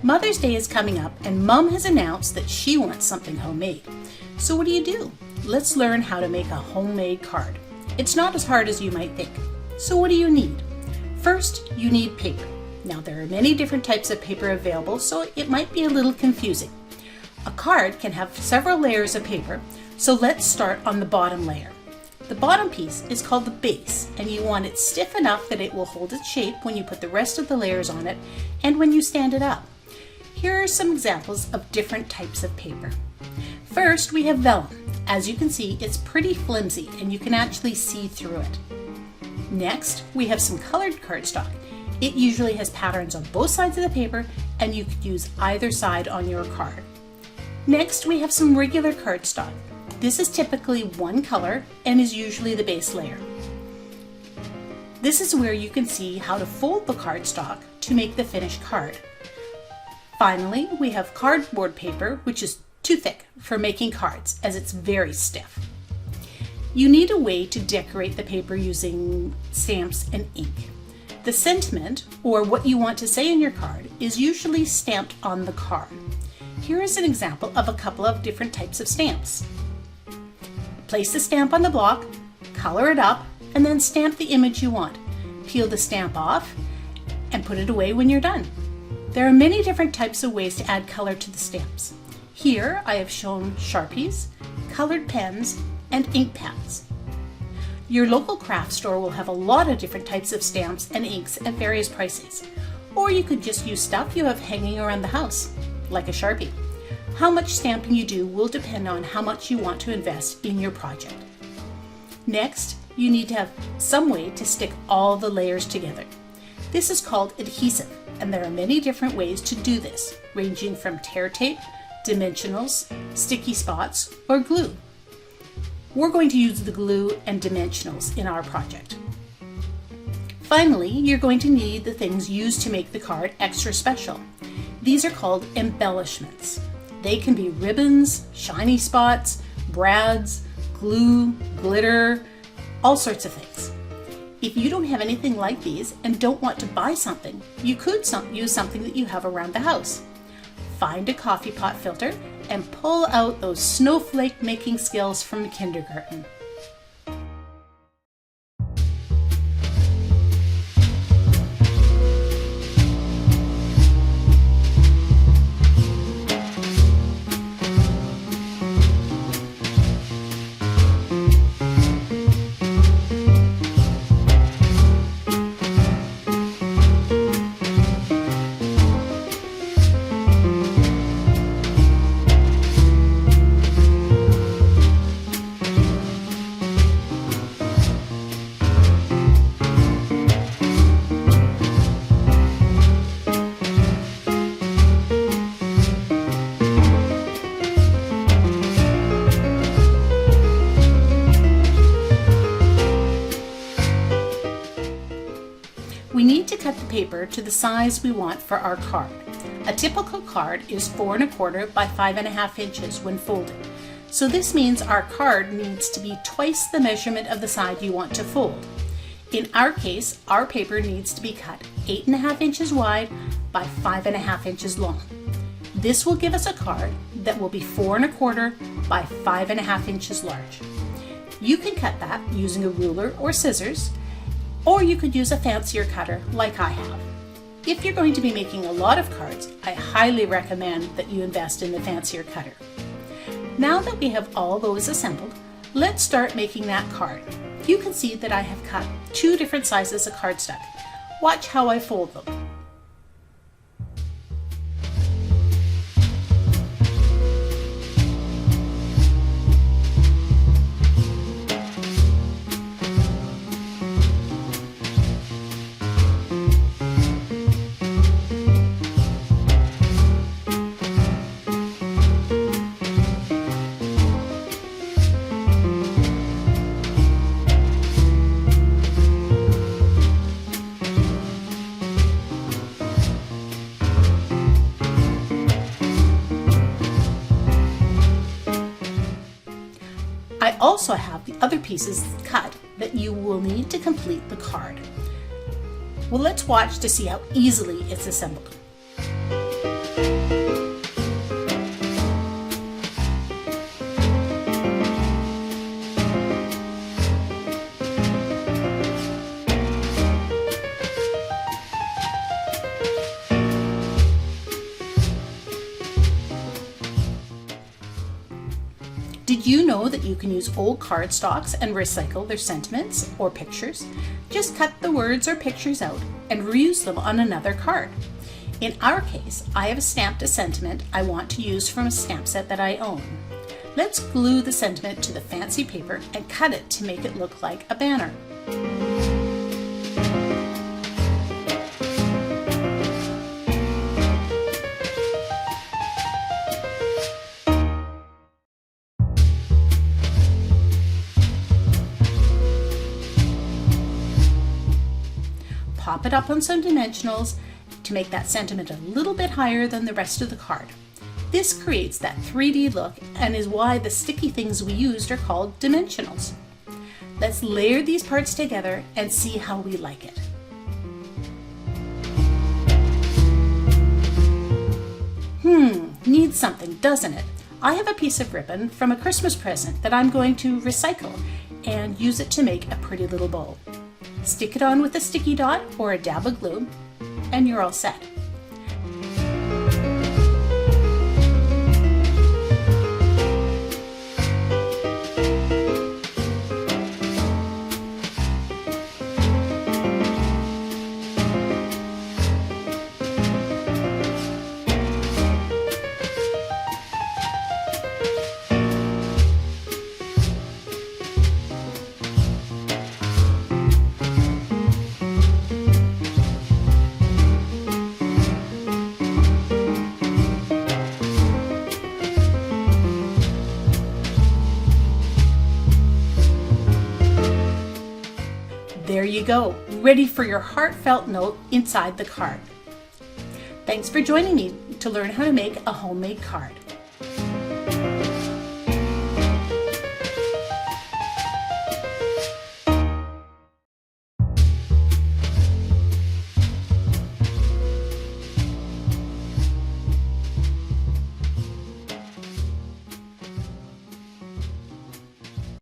Mother's Day is coming up and Mom has announced that she wants something homemade. So what do? Let's learn how to make a homemade card. It's not as hard as you might think. So what do you need? First, you need paper. Now there are many different types of paper available, so it might be a little confusing. A card can have several layers of paper, so let's start on the bottom layer. The bottom piece is called the base, and you want it stiff enough that it will hold its shape when you put the rest of the layers on it and when you stand it up. Here are some examples of different types of paper. First, we have vellum. As you can see, it's pretty flimsy and you can actually see through it. Next, we have some colored cardstock. It usually has patterns on both sides of the paper and you could use either side on your card. Next, we have some regular cardstock. This is typically one color and is usually the base layer. This is where you can see how to fold the cardstock to make the finished card. Finally, we have cardboard paper, which is too thick for making cards as it's very stiff. You need a way to decorate the paper using stamps and ink. The sentiment, or what you want to say in your card, is usually stamped on the card. Here is an example of a couple of different types of stamps. Place the stamp on the block, color it up, and then stamp the image you want. Peel the stamp off and put it away when you're done. There are many different types of ways to add color to the stamps. Here I have shown Sharpies, colored pens, and ink pads. Your local craft store will have a lot of different types of stamps and inks at various prices. Or you could just use stuff you have hanging around the house, like a Sharpie. How much stamping you do will depend on how much you want to invest in your project. Next, you need to have some way to stick all the layers together. This is called adhesive, and there are many different ways to do this, ranging from tear tape, dimensionals, sticky spots, or glue. We're going to use the glue and dimensionals in our project. Finally, you're going to need the things used to make the card extra special. These are called embellishments. They can be ribbons, shiny spots, brads, glue, glitter, all sorts of things. If you don't have anything like these and don't want to buy something, you could use something that you have around the house. Find a coffee pot filter and pull out those snowflake making skills from kindergarten. We need to cut the paper to the size we want for our card. A typical card is 4 1/4 by 5 1/2 inches when folded. So this means our card needs to be twice the measurement of the side you want to fold. In our case, our paper needs to be cut 8 1/2 inches wide by 5 1/2 inches long. This will give us a card that will be 4 1/4 by 5 1/2 inches large. You can cut that using a ruler or scissors, or you could use a fancier cutter like I have. If you're going to be making a lot of cards, I highly recommend that you invest in the fancier cutter. Now that we have all those assembled, let's start making that card. You can see that I have cut 2 different sizes of cardstock. Watch how I fold them. I also have the other pieces cut that you will need to complete the card. Well, let's watch to see how easily it's assembled. Did you know that you can use old cardstocks and recycle their sentiments or pictures? Just cut the words or pictures out and reuse them on another card. In our case, I have stamped a sentiment I want to use from a stamp set that I own. Let's glue the sentiment to the fancy paper and cut it to make it look like a banner. Pop it up on some dimensionals to make that sentiment a little bit higher than the rest of the card. This creates that 3D look and is why the sticky things we used are called dimensionals. Let's layer these parts together and see how we like it. Needs something, doesn't it? I have a piece of ribbon from a Christmas present that I'm going to recycle and use it to make a pretty little bow. Stick it on with a sticky dot or a dab of glue, and you're all set. There you go, ready for your heartfelt note inside the card. Thanks for joining me to learn how to make a homemade card.